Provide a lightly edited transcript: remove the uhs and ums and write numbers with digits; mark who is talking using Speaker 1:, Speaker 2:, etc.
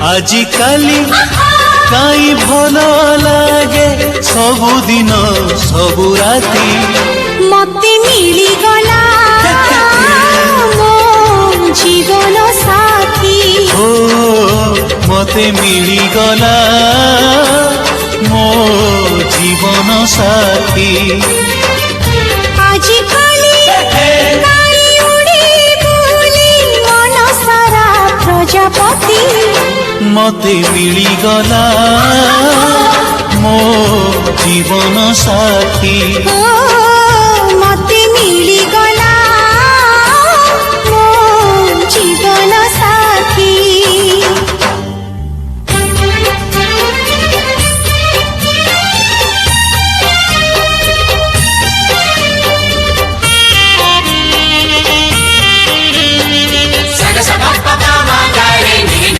Speaker 1: आजिकाली काई भल लागे सबुदिन सबु राती
Speaker 2: मते मिली गला मो जीवन साथी
Speaker 1: ओ मते मिली गला मो जीवन साथी
Speaker 2: आजिकाली काई उड़ी बुली मन सारा प्रजापति
Speaker 1: मते मिली गला मो जीवन साथी
Speaker 2: ओ मते मिली